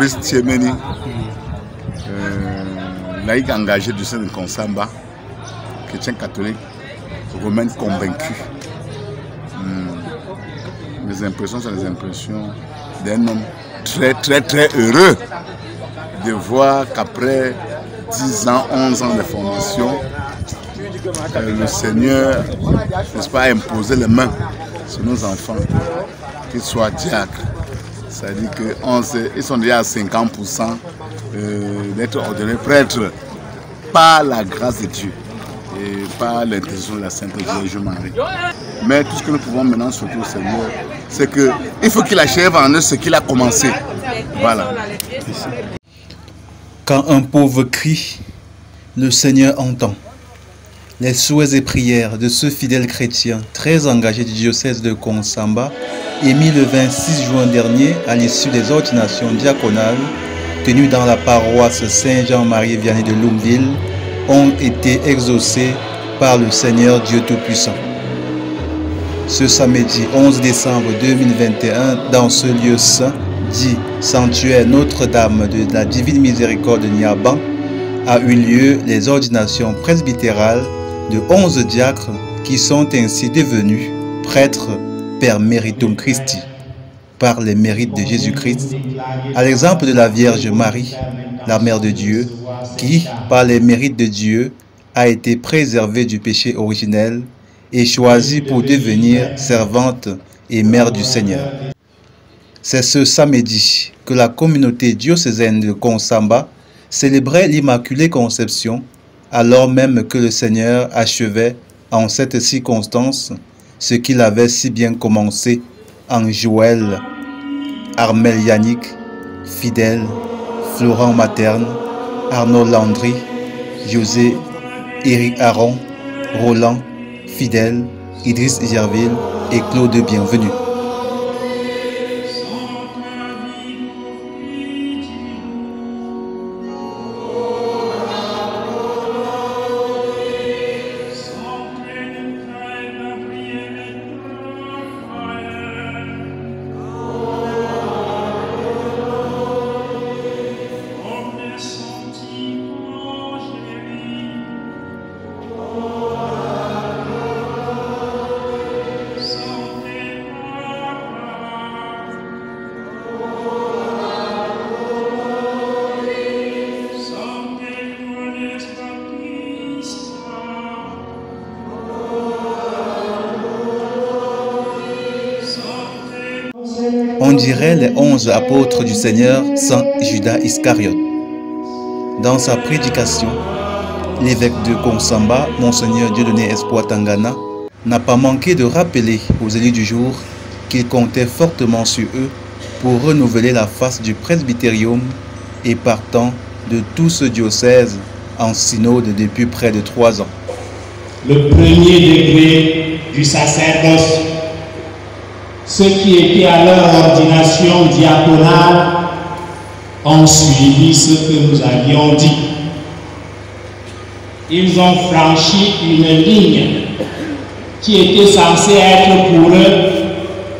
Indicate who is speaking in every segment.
Speaker 1: Maurice Thiemeni, laïc engagé du sein de Konsamba, chrétien catholique, romain convaincu. Mes impressions sont les impressions d'un homme très heureux de voir qu'après 10 ans, 11 ans de formation, le Seigneur, n'est-ce pas, a imposé les mains sur nos enfants, qu'ils soient diacres. C'est-à-dire qu'ils sont déjà à 50% d'être ordonnés prêtres par la grâce de Dieu et par l'intercession de la Sainte Vierge Marie. Mais tout ce que nous pouvons maintenant souhaiter au Seigneur, c'est qu'il faut qu'il achève en eux ce qu'il a commencé. Voilà.
Speaker 2: Quand un pauvre crie, le Seigneur entend. Les souhaits et prières de ce fidèle chrétien très engagé du diocèse de Konsamba, émis le 26 juin dernier à l'issue des ordinations diaconales tenues dans la paroisse Saint-Jean-Marie Vianney de Lumville, ont été exaucés par le Seigneur Dieu Tout-Puissant. Ce samedi 11 décembre 2021, dans ce lieu saint, dit sanctuaire Notre-Dame de la Divine Miséricorde de Niaban, a eu lieu les ordinations presbytérales de 11 diacres qui sont ainsi devenus prêtres per meritum Christi, par les mérites de Jésus-Christ, à l'exemple de la Vierge Marie, la Mère de Dieu, qui, par les mérites de Dieu, a été préservée du péché originel et choisie pour devenir servante et mère du Seigneur. C'est ce samedi que la communauté diocésaine de Konsamba célébrait l'Immaculée Conception, alors même que le Seigneur achevait en cette circonstance ce qu'il avait si bien commencé en Joël, Armel Yannick, Fidèle, Florent Materne, Arnaud Landry, José, Éric Aron, Roland, Fidèle, Idriss Gerville et Claude Bienvenu. On dirait les 11 apôtres du Seigneur sans Judas Iscariote. Dans sa prédication, l'évêque de Konsamba, Monseigneur Dieudonné Espoir Tangana, n'a pas manqué de rappeler aux élus du jour qu'il comptait fortement sur eux pour renouveler la face du presbytérium et partant de tout ce diocèse en synode depuis près de 3 ans.
Speaker 3: Le premier degré du sacerdoce, ceux qui étaient à leur ordination diaconale ont suivi ce que nous avions dit. Ils ont franchi une ligne qui était censée être pour eux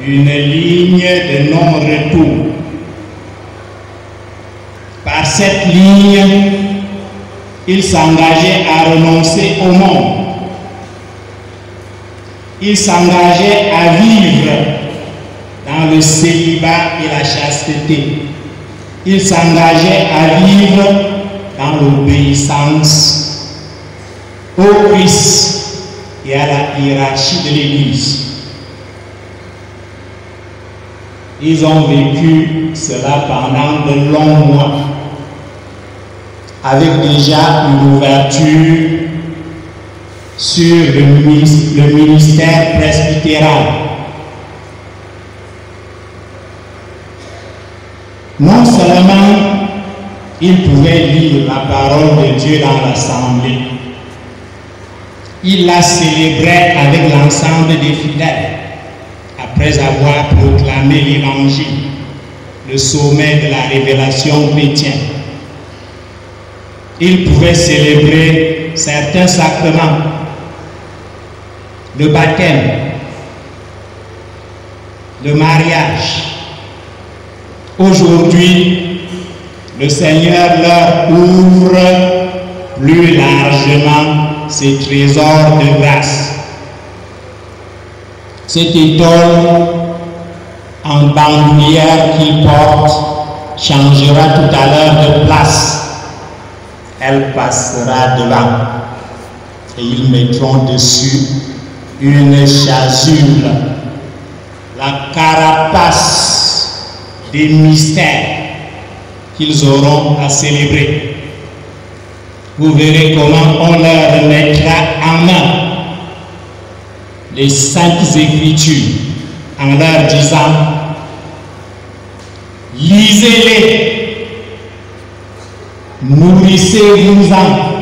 Speaker 3: une ligne de non-retour. Par cette ligne, ils s'engageaient à renoncer au monde. Ils s'engageaient à vivre dans le célibat et la chasteté. Ils s'engageaient à vivre dans l'obéissance au Christ et à la hiérarchie de l'Église. Ils ont vécu cela pendant de longs mois, avec déjà une ouverture sur le ministère presbytéral. Non seulement ils pouvaient lire la parole de Dieu dans l'assemblée, ils la célébraient avec l'ensemble des fidèles, après avoir proclamé l'évangile, le sommet de la révélation chrétienne. Ils pouvaient célébrer certains sacrements, le baptême, le mariage. Aujourd'hui, le Seigneur leur ouvre plus largement ses trésors de grâce. Cette étole en bandoulière qu'il porte changera tout à l'heure de place. Elle passera devant et ils mettront dessus une chasuble, la carapace des mystères qu'ils auront à célébrer. Vous verrez comment on leur mettra en main les saintes écritures en leur disant: lisez-les, nourrissez-vous-en,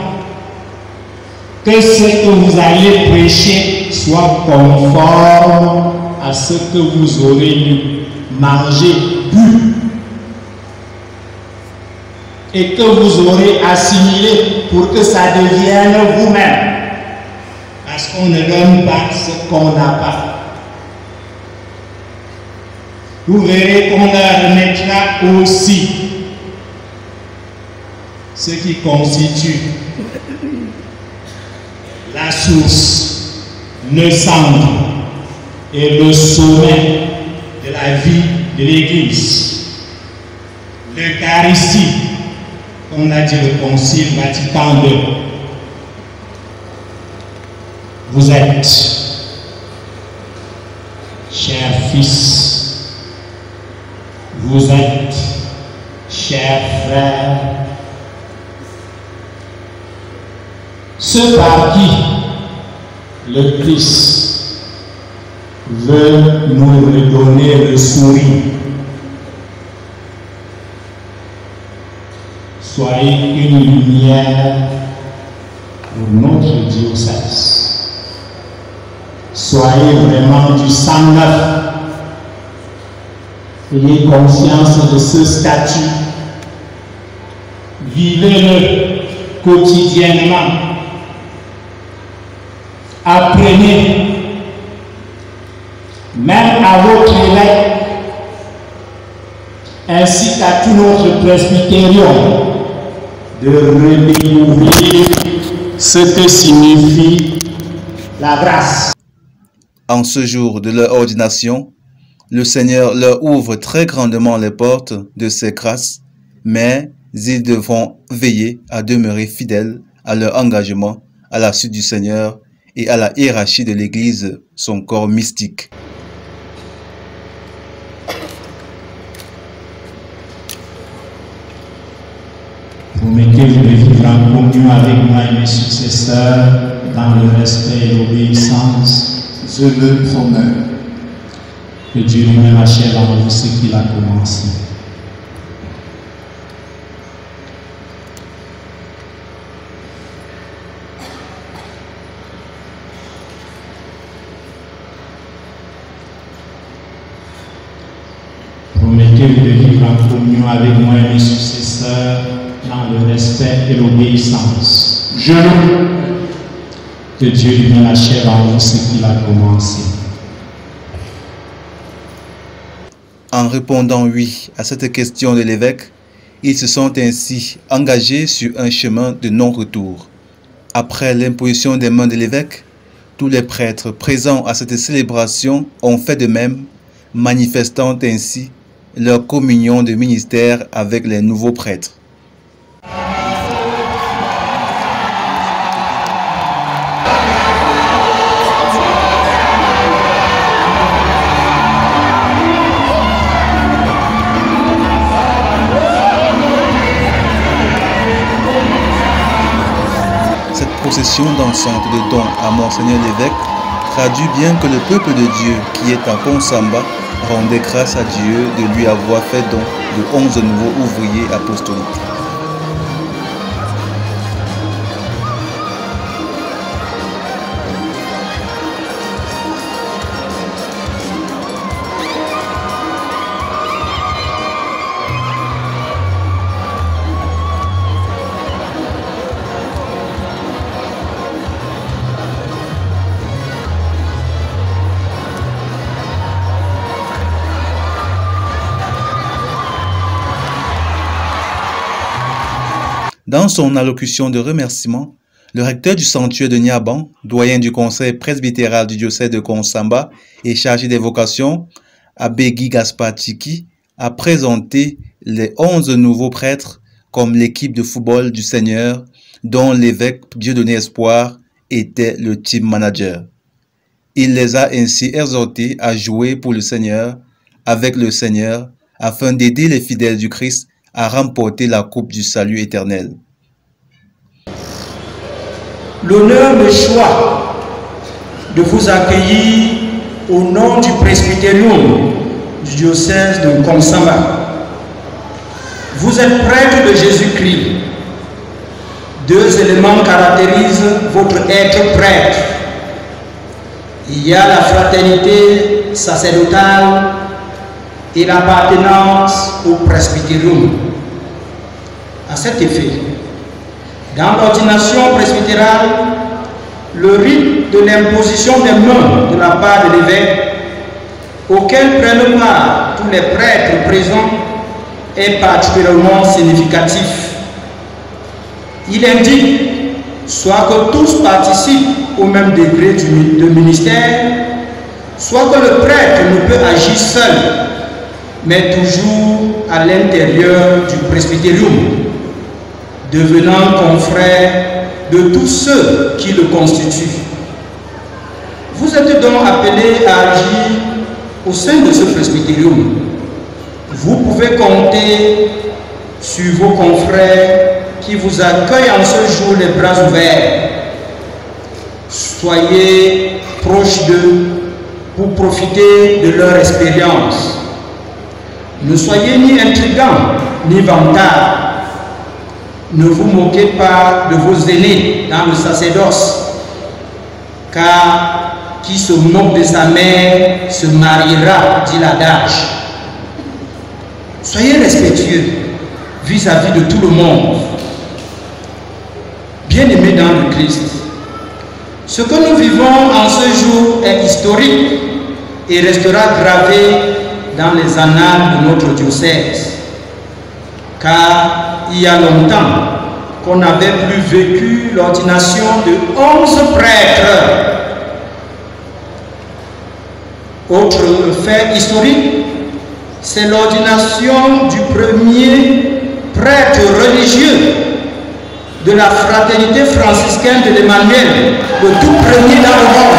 Speaker 3: que ce que vous allez prêcher soit conforme à ce que vous aurez lu, mangé, bu, et que vous aurez assimilé pour que ça devienne vous-même. Parce qu'on ne donne pas ce qu'on n'a pas. Vous verrez qu'on leur mettra aussi ce qui constitue la source, le centre et le sommet de la vie de l'Église. L'Eucharistie, on a dit le Concile Vatican II. Vous êtes, chers fils, vous êtes, chers frères, ceux par qui le Christ veut nous redonner le sourire. Soyez une lumière pour notre diocèse. Soyez vraiment du sang neuf. Ayez conscience de ce statut. Vivez-le quotidiennement. Apprenez, même à votre évêque, ainsi qu'à tout notre presbytérium, de redécouvrir ce que signifie la grâce.
Speaker 2: En ce jour de leur ordination, le Seigneur leur ouvre très grandement les portes de ses grâces, mais ils devront veiller à demeurer fidèles à leur engagement à la suite du Seigneur et à la hiérarchie de l'Église, son corps mystique.
Speaker 3: Promettez-vous de vivre en communion avec moi et mes successeurs dans le respect et l'obéissance.
Speaker 1: Je le promets.
Speaker 3: Que Dieu lui-même achève en vous ce qu'il a commencé. Promettez-vous de vivre en communion avec moi et mes successeurs dans le respect et l'obéissance.
Speaker 1: Je le promets.
Speaker 3: Que Dieu lui-même achève en vous ce qu'il a commencé.
Speaker 2: En répondant oui à cette question de l'évêque, ils se sont ainsi engagés sur un chemin de non-retour. Après l'imposition des mains de l'évêque, tous les prêtres présents à cette célébration ont fait de même, manifestant ainsi leur communion de ministère avec les nouveaux prêtres. Cette procession dansante de dons à Monseigneur l'évêque traduit bien que le peuple de Dieu qui est à Konsamba rendait grâce à Dieu de lui avoir fait don de 11 nouveaux ouvriers apostoliques. Dans son allocution de remerciement, le recteur du sanctuaire de Niaban, doyen du conseil presbytéral du diocèse de Konsamba et chargé des vocations, Abbé Guy Gaspard Tchiki, a présenté les 11 nouveaux prêtres comme l'équipe de football du Seigneur, dont l'évêque Dieudonné Espoir était le team manager. Il les a ainsi exhortés à jouer pour le Seigneur, avec le Seigneur, afin d'aider les fidèles du Christ à remporter la coupe du salut éternel.
Speaker 3: L'honneur me choix de vous accueillir au nom du presbytérium du diocèse de Konsamba. Vous êtes prêtre de Jésus-Christ. Deux éléments caractérisent votre être prêtre. Il y a la fraternité sacerdotale et l'appartenance au presbytérium. À cet effet, dans l'ordination presbytérale, le rite de l'imposition des mains de la part de l'évêque, auquel prennent part tous les prêtres présents, est particulièrement significatif. Il indique soit que tous participent au même degré de ministère, soit que le prêtre ne peut agir seul, mais toujours à l'intérieur du presbytérium, devenant confrère de tous ceux qui le constituent. Vous êtes donc appelés à agir au sein de ce presbytérium. Vous pouvez compter sur vos confrères qui vous accueillent en ce jour les bras ouverts. Soyez proches d'eux pour profiter de leur expérience. Ne soyez ni intrigants ni vantards. Ne vous moquez pas de vos aînés dans le sacerdoce, car qui se moque de sa mère se mariera, dit l'adage. Soyez respectueux vis-à-vis de tout le monde. Bien-aimés dans le Christ, ce que nous vivons en ce jour est historique et restera gravé dans les annales de notre diocèse, car il y a longtemps qu'on n'avait plus vécu l'ordination de 11 prêtres. Autre fait historique, c'est l'ordination du premier prêtre religieux de la fraternité franciscaine de l'Emmanuel, le tout premier dans le monde.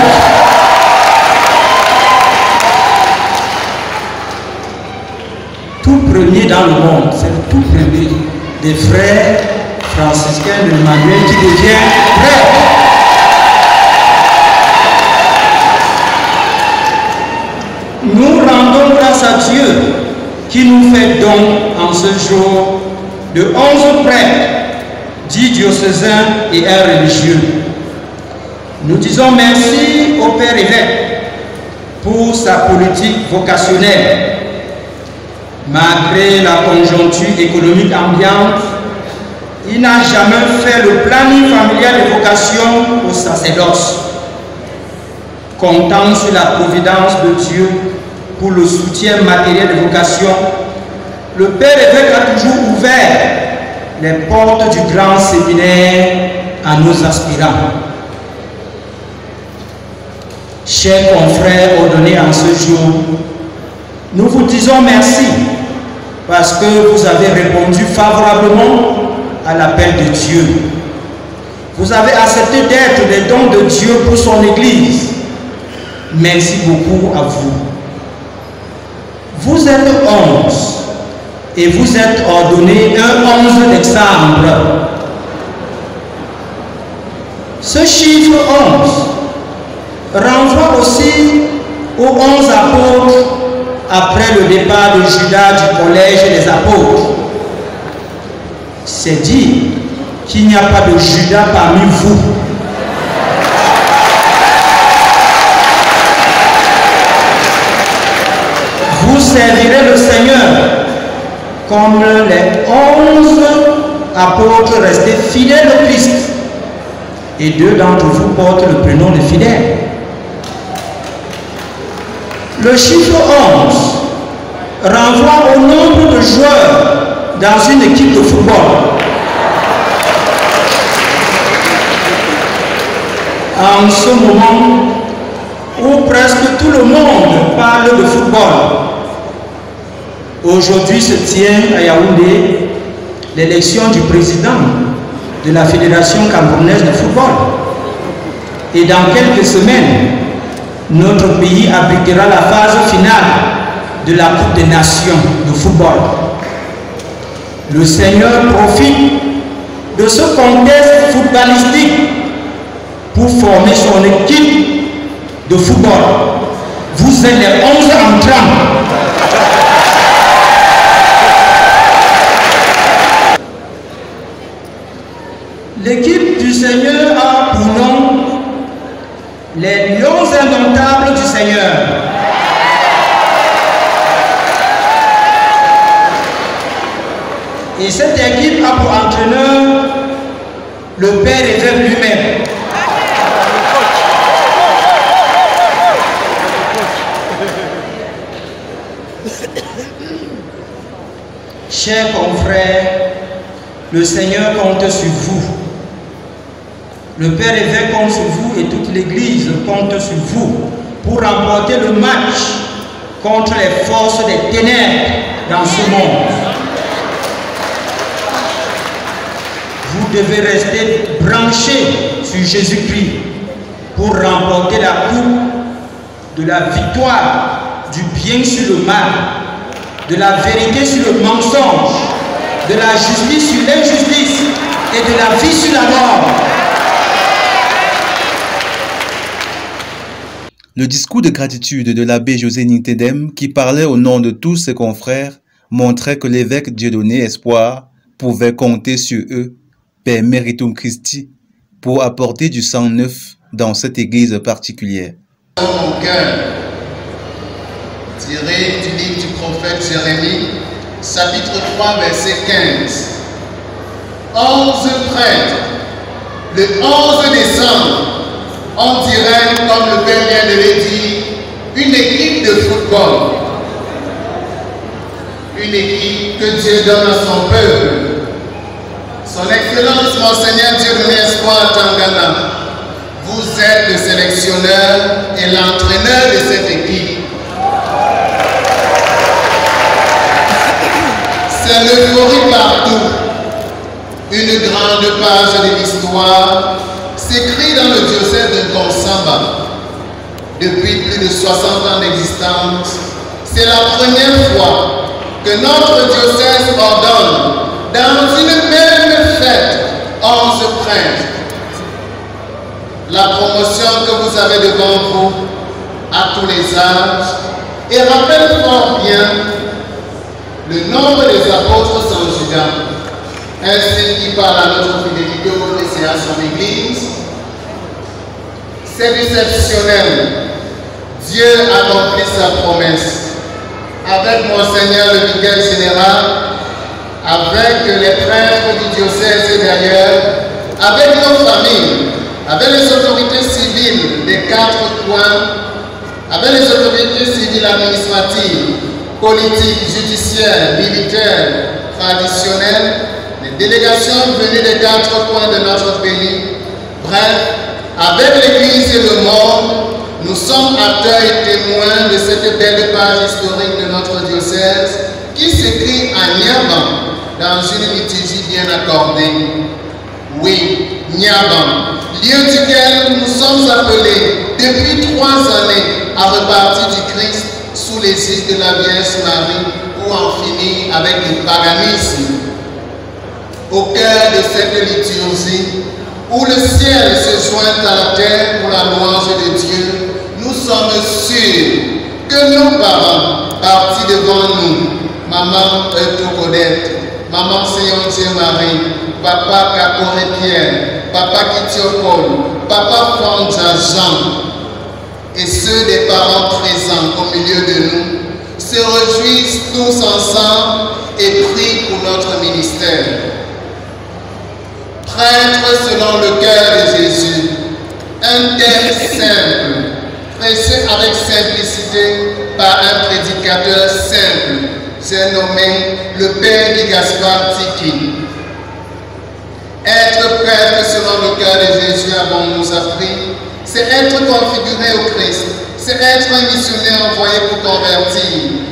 Speaker 3: Tout premier dans le monde, c'est le tout premier des frères franciscains de l'Emmanuel qui devient prêtre. Nous rendons grâce à Dieu qui nous fait don en ce jour de 11 prêtres, 10 diocésains et un religieux. Nous disons merci au Père évêque pour sa politique vocationnelle. Malgré la conjoncture économique ambiante, il n'a jamais fait le planning familial de vocation au sacerdoce. Comptant sur la providence de Dieu pour le soutien matériel de vocation, le Père évêque a toujours ouvert les portes du grand séminaire à nos aspirants. Chers confrères ordonnés en ce jour, nous vous disons merci parce que vous avez répondu favorablement à l'appel de Dieu. Vous avez accepté d'être les dons de Dieu pour son Église. Merci beaucoup à vous. Vous êtes 11 et vous êtes ordonnés un 11 décembre. Ce chiffre 11 renvoie aussi aux 11 apôtres après le départ de Judas du collège des apôtres. C'est dire qu'il n'y a pas de Judas parmi vous. Vous servirez le Seigneur comme les 11 apôtres restés fidèles au Christ. Et 2 d'entre vous portent le prénom de fidèles. Le chiffre 11 renvoie au nombre de joueurs dans une équipe de football. en ce moment où presque tout le monde parle de football. Aujourd'hui se tient à Yaoundé l'élection du président de la Fédération camerounaise de football. Et dans quelques semaines, notre pays abritera la phase finale de la Coupe des Nations de football. Le Seigneur profite de ce contexte footballistique pour former son équipe de football. Vous êtes les 11 entrants. L'équipe du Seigneur a pour nom les Lions indomptables du Seigneur. Et cette équipe a pour entraîneur le Père évêque lui-même. Chers confrères, le Seigneur compte sur vous. Le Père évêque compte sur vous et toute l'Église compte sur vous pour remporter le match contre les forces des ténèbres dans ce monde. Vous devez rester branchés sur Jésus-Christ pour remporter la coupe de la victoire, du bien sur le mal, de la vérité sur le mensonge, de la justice sur l'injustice et de la vie sur la mort.
Speaker 2: Le discours de gratitude de l'abbé José Nictédème, qui parlait au nom de tous ses confrères, montrait que l'évêque Dieudonné Espoir pouvait compter sur eux, per meritum Christi, pour apporter du sang neuf dans cette église particulière.
Speaker 4: Mon cœur, tiré du livre du prophète Jérémie, chapitre 3, verset 15. 11 prêtres, le 11 décembre, on dirait, comme le Père vient de le dire, une équipe de football. Une équipe que Dieu donne à son peuple. Son Excellence, Monseigneur Dieudonné Espoir Tangana, vous êtes le sélectionneur et l'entraîneur de cette équipe. C'est l'euphorie partout. Une grande page de l'histoire s'écrit dans le diocèse de Konsamba. Depuis plus de 60 ans d'existence, c'est la première fois que notre diocèse ordonne dans une même fête 11 prêtres. La promotion que vous avez devant vous à tous les âges et rappelle fort bien le nombre des apôtres sans Judas, ainsi qui parle à notre fidélité au Christ et à son Église. C'est exceptionnel. Dieu accomplit sa promesse. Avec Monseigneur le vicaire général, avec les prêtres du diocèse et d'ailleurs, avec nos familles, avec les autorités civiles des 4 coins, avec les autorités civiles administratives, politiques, judiciaires, militaires, traditionnelles, les délégations venues des 4 coins de notre pays, bref, avec l'Église et le monde, nous sommes acteurs et témoins de cette belle page historique de notre diocèse qui s'écrit en Niabam dans une liturgie bien accordée. Oui, Niabam, lieu duquel nous sommes appelés depuis 3 années à repartir du Christ sous les yeux de la Vierge Marie pour en finir avec le paganisme. Au cœur de cette liturgie, où le ciel se joint à la terre pour la louange de Dieu, nous sommes sûrs que nos parents, partis devant nous, maman Eutokodette, maman Seigneur Dieu Marie, papa Kakoré Pierre, papa Kitiopol, papa Fondja Jean, et ceux des parents présents au milieu de nous, se réjouissent tous ensemble et prient pour notre ministère. Prêtre selon le cœur de Jésus, un texte simple, prêché avec simplicité par un prédicateur simple, j'ai nommé le Père de Gaspard Tiki. Être prêtre selon le cœur de Jésus, avons-nous appris, c'est être configuré au Christ, c'est être un missionnaire envoyé pour convertir,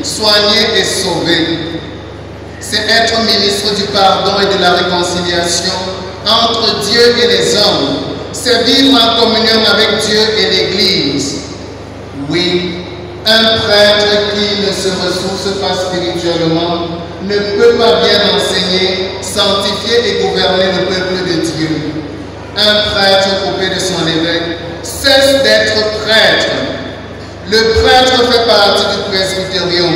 Speaker 4: soigner et sauver. C'est être ministre du pardon et de la réconciliation entre Dieu et les hommes. C'est vivre en communion avec Dieu et l'Église. Oui, un prêtre qui ne se ressource pas spirituellement ne peut pas bien enseigner, sanctifier et gouverner le peuple de Dieu. Un prêtre coupé de son évêque cesse d'être prêtre. Le prêtre fait partie du presbytérium.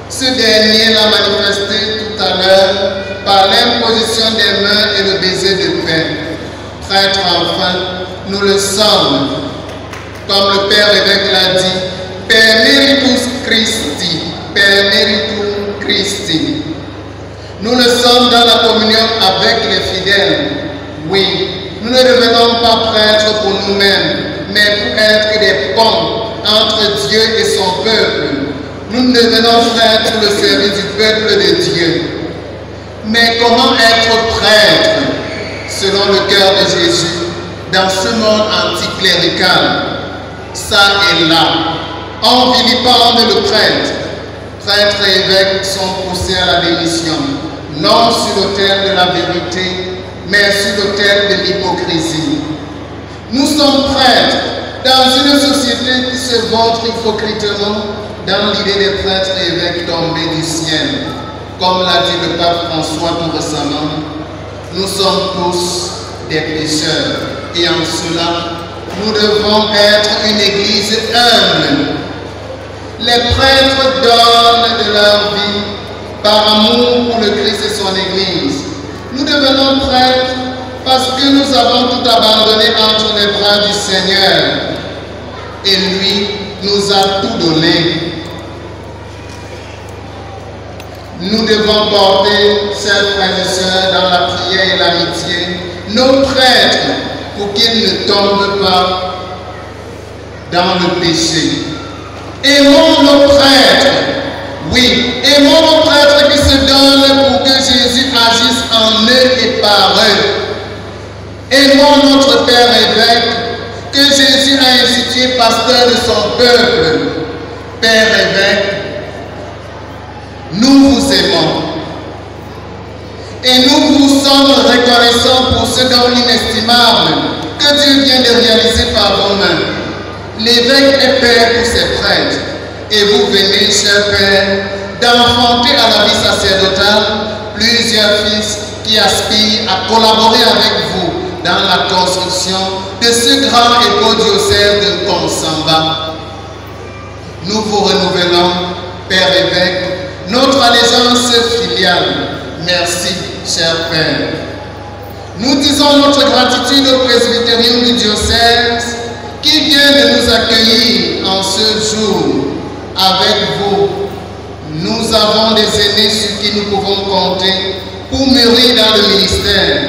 Speaker 4: Ce dernier l'a manifesté tout à l'heure par l'imposition des mains et le baiser de paix. Prêtre enfin, nous le sommes. Comme le Père évêque l'a dit, Per meritus Christi, Per meritum Christi. Nous le sommes dans la communion avec les fidèles. Oui, nous ne devenons pas prêtres pour nous-mêmes, mais pour être des ponts entre Dieu et son peuple. Nous devenons prêtres pour le service du peuple de Dieu. Mais comment être prêtre selon le cœur de Jésus dans ce monde anticlérical? Ça et là, on vilipende le prêtre. Prêtres et évêques sont poussés à la démission, non sur l'autel de la vérité, mais sur l'autel de l'hypocrisie. Nous sommes prêtres dans une société qui se vautre hypocritement dans l'idée des prêtres et évêques tombés du ciel. Comme l'a dit le pape François tout récemment, nous sommes tous des pécheurs et en cela, nous devons être une église humble. Les prêtres donnent de leur vie par amour pour le Christ et son église. Nous devenons prêtres parce que nous avons tout abandonné entre les bras du Seigneur. Et lui nous a tout donné. Nous devons porter, chers frères et sœurs, dans la prière et l'amitié, nos prêtres pour qu'ils ne tombent pas dans le péché. Aimons nos prêtres, oui, aimons nos prêtres qui se donnent pour que Jésus agisse en eux et par eux. Aimons notre Père évêque que Jésus a institué pasteur de son peuple. Père évêque, nous vous aimons et nous vous sommes reconnaissants pour ce don inestimable que Dieu vient de réaliser par vos mains. L'évêque est père pour ses prêtres et vous venez, cher Père, d'enfanter à la vie sacerdotale plusieurs fils qui aspirent à collaborer avec vous dans la construction de ce grand et beau diocèse de Konsamba. Nous vous renouvelons, Père évêque, notre allégeance filiale. Merci, cher Père. Nous disons notre gratitude au presbytérium du diocèse qui vient de nous accueillir en ce jour avec vous. Nous avons des aînés sur qui nous pouvons compter pour mûrir dans le ministère.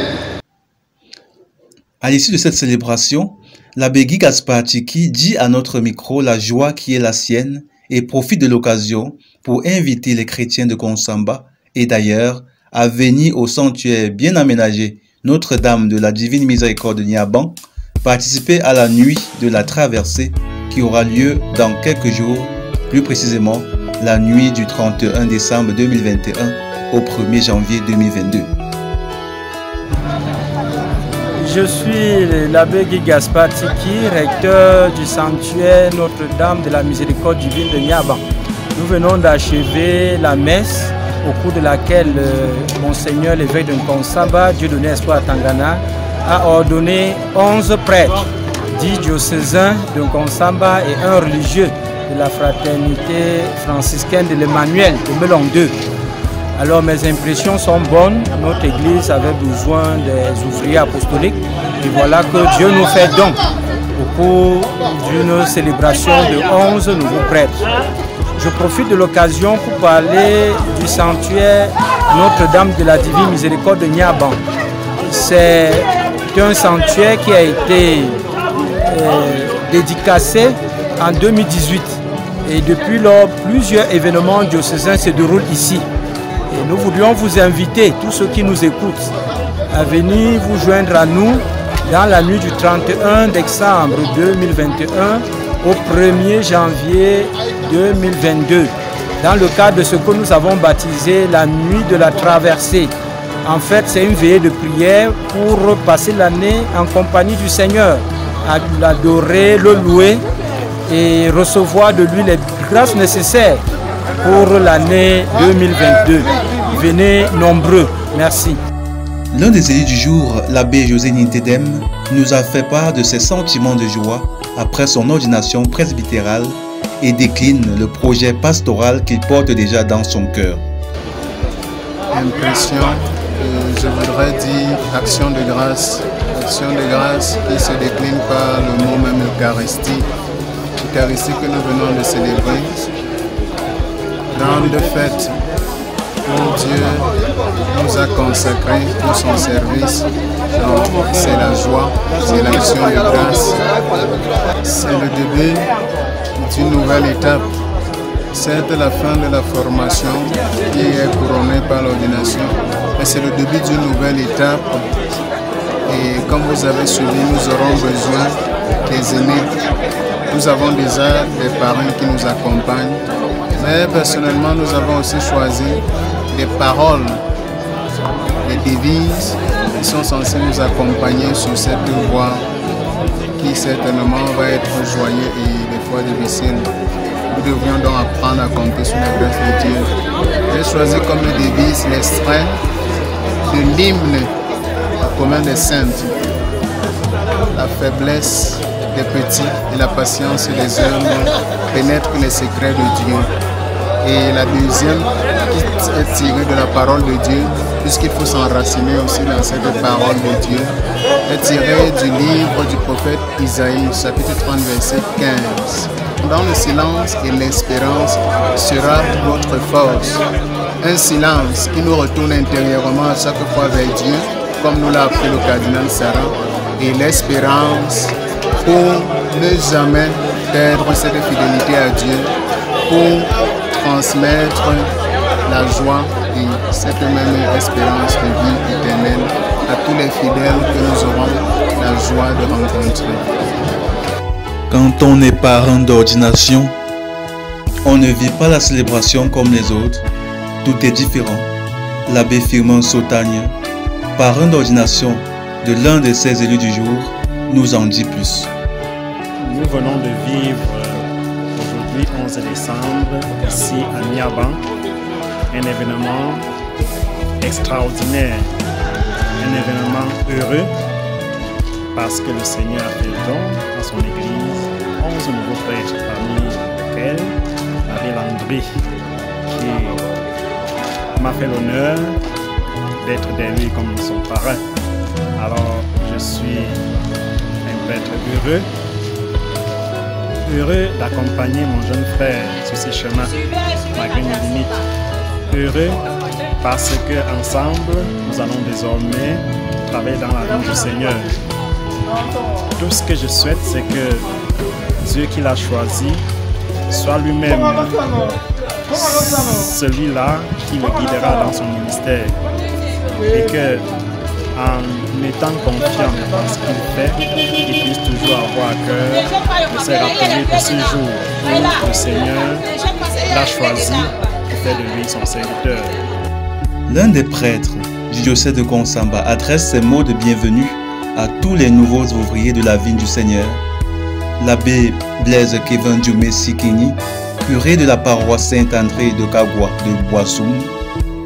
Speaker 2: À l'issue de cette célébration, l'abbé Guy Gaspartiki dit à notre micro la joie qui est la sienne et profite de l'occasion pour inviter les chrétiens de Konsamba et d'ailleurs à venir au sanctuaire bien aménagé Notre-Dame de la Divine Miséricorde de Niaban, participer à la nuit de la traversée qui aura lieu dans quelques jours, plus précisément la nuit du 31 décembre 2021 au 1er janvier 2022.
Speaker 5: Je suis l'abbé Guy Gaspartiki, recteur du sanctuaire Notre-Dame de la Miséricorde divine de Niaban. Nous venons d'achever la messe au cours de laquelle Monseigneur l'évêque de Konsamba, Dieu donné espoir à Tangana, a ordonné 11 prêtres, 10 diocésains de Konsamba et un religieux de la fraternité franciscaine de l'Emmanuel de Melon 2. Alors mes impressions sont bonnes, notre église avait besoin des ouvriers apostoliques et voilà que Dieu nous fait don au cours d'une célébration de 11 nouveaux prêtres. Je profite de l'occasion pour parler du sanctuaire Notre-Dame de la Divine Miséricorde de Niaban. C'est un sanctuaire qui a été dédicacé en 2018 et depuis lors, plusieurs événements diocésains se déroulent ici. Et nous voulions vous inviter, tous ceux qui nous écoutent, à venir vous joindre à nous dans la nuit du 31 décembre 2021 au 1er janvier 2022, dans le cadre de ce que nous avons baptisé la nuit de la traversée. En fait, c'est une veillée de prière pour passer l'année en compagnie du Seigneur, à l'adorer, le louer et recevoir de lui les grâces nécessaires pour l'année 2022. Venez nombreux. Merci.
Speaker 2: L'un des élus du jour, l'abbé José Nintedem, nous a fait part de ses sentiments de joie après son ordination presbytérale et décline le projet pastoral qu'il porte déjà dans son cœur.
Speaker 6: Impression, je voudrais dire action de grâce. Action de grâce qui se décline par le mot même Eucharistie. L'Eucharistie que nous venons de célébrer. Grande fête où Dieu nous a consacré pour son service. C'est la joie, c'est l'action de grâce. C'est le début d'une nouvelle étape. C'est la fin de la formation qui est couronnée par l'ordination. Mais c'est le début d'une nouvelle étape. Et comme vous avez suivi, nous aurons besoin des aînés. Nous avons déjà des parents qui nous accompagnent. Mais personnellement, nous avons aussi choisi des paroles, des devises qui sont censées nous accompagner sur cette voie qui certainement va être joyeuse et des fois difficile. Nous devrions donc apprendre à compter sur la grâce de Dieu. J'ai choisi comme devise l'extrait de l'hymne commun des saintes. La faiblesse des petits et la patience des hommes pénètrent les secrets de Dieu. Et la deuxième, qui est tirée de la parole de Dieu, puisqu'il faut s'enraciner aussi dans cette parole de Dieu, est tirée du livre du prophète Isaïe, chapitre 30, verset 15. Dans le silence et l'espérance sera notre force. Un silence qui nous retourne intérieurement à chaque fois vers Dieu, comme nous l'a appris le cardinal Sarah, et l'espérance pour ne jamais perdre cette fidélité à Dieu, pour transmettre la joie et cette même espérance de vie éternelle à tous les fidèles que nous aurons la joie de rencontrer.
Speaker 2: Quand on est parent d'ordination, on ne vit pas la célébration comme les autres. Tout est différent. L'abbé Firmin Sotagne, parrain d'ordination de l'un de ces élus du jour, nous en dit plus.
Speaker 7: Nous venons de vivre aujourd'hui, 11 décembre, ici à Niaban, un événement extraordinaire, un événement heureux, parce que le Seigneur a fait don dans son Église 11 nouveaux prêtres, parmi lesquels l'abbé Landry, qui m'a fait l'honneur d'être d'élu comme son parrain. Alors, je suis un prêtre heureux d'accompagner mon jeune frère sur ses chemins, malgré mes limites. Heureux parce qu'ensemble, nous allons désormais travailler dans la vie du Seigneur. Tout ce que je souhaite, c'est que Dieu qui l'a choisi soit lui-même celui-là qui le guidera dans son ministère. Et que, en étant confiant dans ce qu'il fait, il puisse toujours avoir à cœur de se rappeler de ce jour où le Seigneur l'a choisi pour faire de lui son serviteur.
Speaker 2: L'un des prêtres du diocèse de Konsamba adresse ses mots de bienvenue à tous les nouveaux ouvriers de la vigne du Seigneur. L'abbé Blaise Kevin Djumé Sikini, curé de la paroisse Saint-André de Kagwa de Boissoum,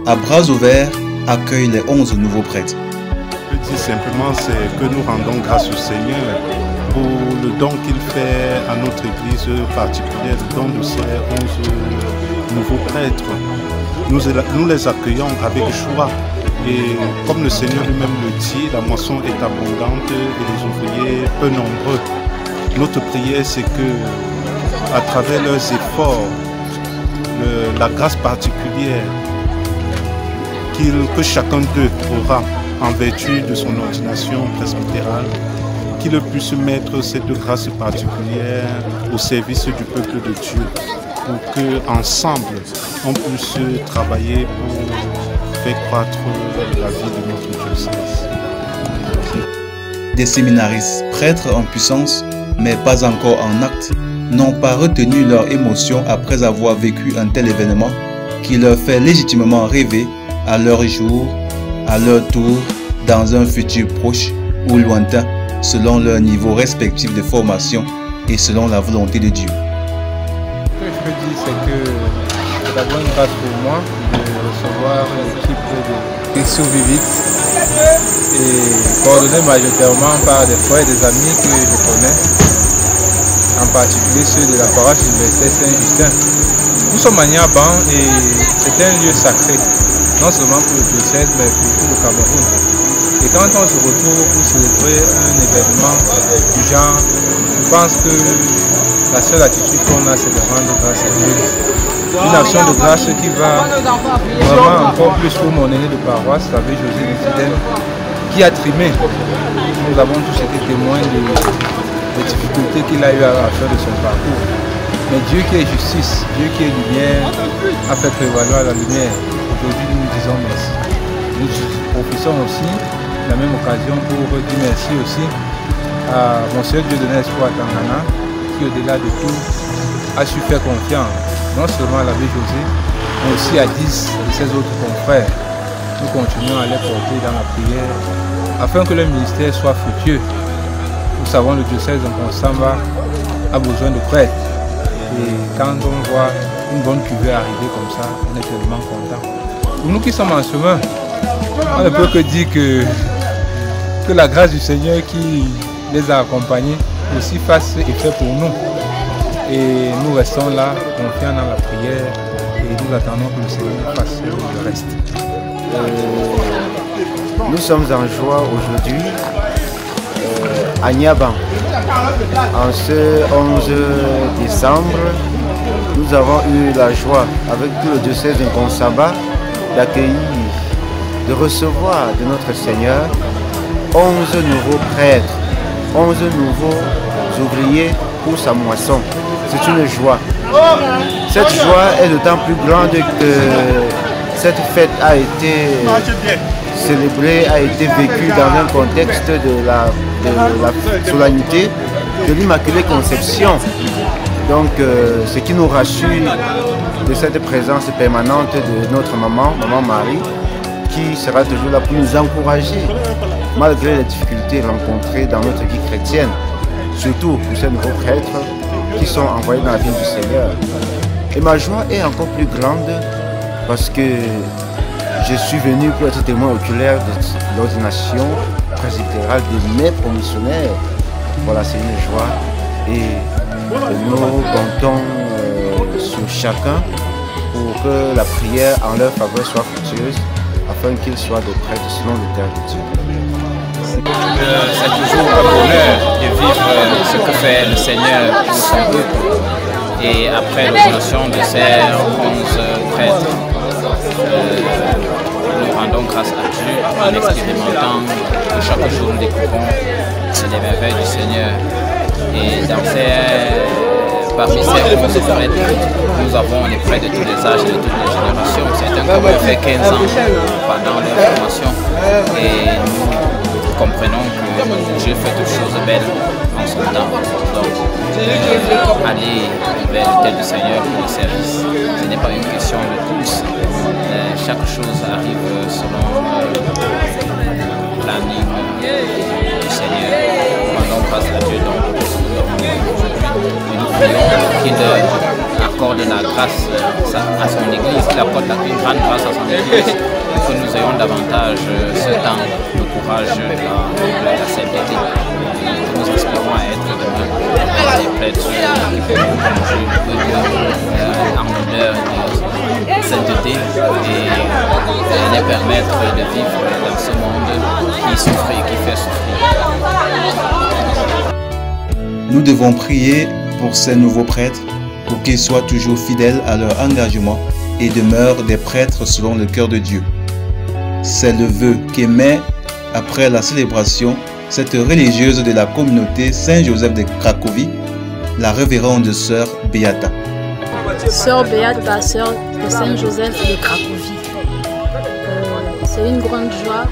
Speaker 2: à bras ouverts accueille les 11 nouveaux prêtres.
Speaker 8: Je peux dire simplement que nous rendons grâce au Seigneur pour le don qu'il fait à notre Église particulière, le don de ces 11 nouveaux prêtres. Nous les accueillons avec joie. Et comme le Seigneur lui-même le dit, la moisson est abondante et les ouvriers peu nombreux. Notre prière, c'est que, à travers leurs efforts, la grâce particulière que chacun d'eux aura en vertu de son ordination presbytérale, qu'il puisse mettre cette grâce particulière au service du peuple de Dieu, pour qu'ensemble, on puisse travailler pour faire croître la vie de notre diocèse.
Speaker 2: des séminaristes, prêtres en puissance, mais pas encore en acte, n'ont pas retenu leur émotion après avoir vécu un tel événement qui leur fait légitimement rêver à leur jour, à leur tour, dans un futur proche ou lointain, selon leur niveau respectif de formation et selon la volonté de Dieu.
Speaker 5: Ce que je peux dire, c'est que c'est d'abord une grâce pour moi de recevoir l'équipe de Survivite et coordonnée majoritairement par des frères et des amis que je connais, en particulier ceux de la paroisse universitaire Saint-Justin. Nous sommes à Niaban et c'est un lieu sacré, non seulement pour le diocèse mais pour tout le Cameroun. Et quand on se retrouve pour célébrer un événement du genre, je pense que la seule attitude qu'on a, c'est de rendre grâce à Dieu. Une action de grâce qui va vraiment encore plus pour mon aîné de paroisse, l'abbé José Fidèle, qui a trimé. Nous avons tous été témoins des difficultés qu'il a eu à faire de son parcours. Mais Dieu qui est justice, Dieu qui est lumière, a fait prévaloir la lumière. Aujourd'hui, nous nous disons merci. Nous professons aussi la même occasion pour dire merci aussi à Monsieur Dieudonné Espoir Tangana, qui au-delà de tout a su faire confiance, non seulement à l'abbé José, mais aussi à 10 de ses autres confrères. Nous continuons à les porter dans la prière afin que le ministère soit fructueux. Nous savons que le diocèse de Konsamba a besoin de prêtres. Et quand on voit une bonne cuvée arriver comme ça, on est tellement content. Pour nous qui sommes en chemin, on ne peut que dire que la grâce du Seigneur qui les a accompagnés aussi fasse effet pour nous. Et nous restons là, confiants dans la prière, et nous attendons que le Seigneur fasse le reste.
Speaker 9: Nous sommes en joie aujourd'hui à Niaban. En ce 11 décembre, nous avons eu la joie, avec tout le diocèse de Konsamba, d'accueillir, de recevoir de notre Seigneur 11 nouveaux prêtres, 11 nouveaux ouvriers pour sa moisson. C'est une joie. Cette joie est d'autant plus grande que cette fête a été célébrée, a été vécue dans un contexte de la solennité de l'Immaculée Conception. Donc ce qui nous rassure de cette présence permanente de notre maman Marie, qui sera toujours là pour nous encourager malgré les difficultés rencontrées dans notre vie chrétienne, surtout pour ces nouveaux prêtres qui sont envoyés dans la ville du Seigneur. Et ma joie est encore plus grande parce que je suis venu pour être témoin oculaire de l'ordination presbytérale de mes promissionnaires. Voilà, c'est une joie et nous comptons sur chacun pour que la prière en leur faveur soit fructueuse afin qu'ils soient des prêtres selon le terme de Dieu.
Speaker 10: C'est toujours un bonheur de vivre ce que fait le Seigneur pour son peuple. Et après l'ordination de ces 11 prêtres, nous rendons grâce à Dieu en expérimentant que chaque jour nous découvrons les merveilles du Seigneur. Et parmi ces 11 prêtres, nous avons les prêtres de tous les âges et de toutes les générations. Certains qui ont fait 15 ans pendant leur formation. Et nous comprenons que Dieu fait toutes choses belles en son temps. Donc, aller vers l'autel du Seigneur pour le service, ce n'est pas une question de tous. Chaque chose arrive selon le planning du Seigneur. Rendons grâce à Dieu donc pour ce que nous avons aujourd'hui. Et nous prions qu'il accorde la grâce à son Église, qu'il accorde une grande grâce à son Église, pour que nous ayons davantage ce temps, le courage, la sainteté. Nous espérons être demain des prêtres qui pourront en l'honneur de sainteté et les permettre de vivre dans ce monde qui souffre et qui fait souffrir.
Speaker 2: Nous devons prier pour ces nouveaux prêtres pour qu'ils soient toujours fidèles à leur engagement et demeurent des prêtres selon le cœur de Dieu. C'est le vœu qu'émet après la célébration cette religieuse de la communauté Saint-Joseph de Cracovie, la révérende sœur Beata.
Speaker 11: Sœur Beata, sœur de Saint-Joseph de Cracovie. C'est une grande joie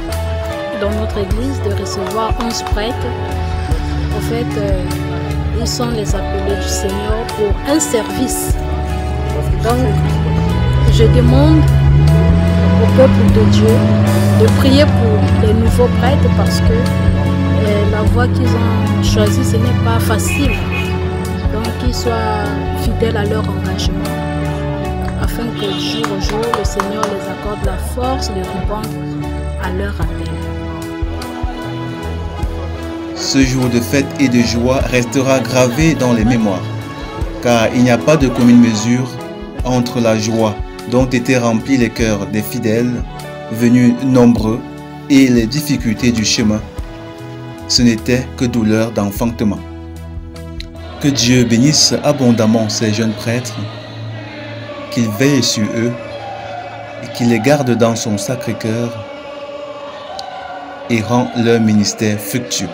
Speaker 11: dans notre église de recevoir 11 prêtres. En fait, ils sont les appelés du Seigneur pour un service. Donc, je demande au peuple de Dieu de prier pour les nouveaux prêtres parce que la voie qu'ils ont choisie, ce n'est pas facile. Donc, qu'ils soient fidèles à leur engagement afin que jour au jour, le Seigneur les accorde la force de répondre à leur appel.
Speaker 2: Ce jour de fête et de joie restera gravé dans les mémoires, car il n'y a pas de commune mesure entre la joie dont étaient remplis les cœurs des fidèles, venus nombreux, et les difficultés du chemin. Ce n'était que douleur d'enfantement. Que Dieu bénisse abondamment ces jeunes prêtres, qu'il veille sur eux et qu'il les garde dans son sacré cœur et rend leur ministère fructueux.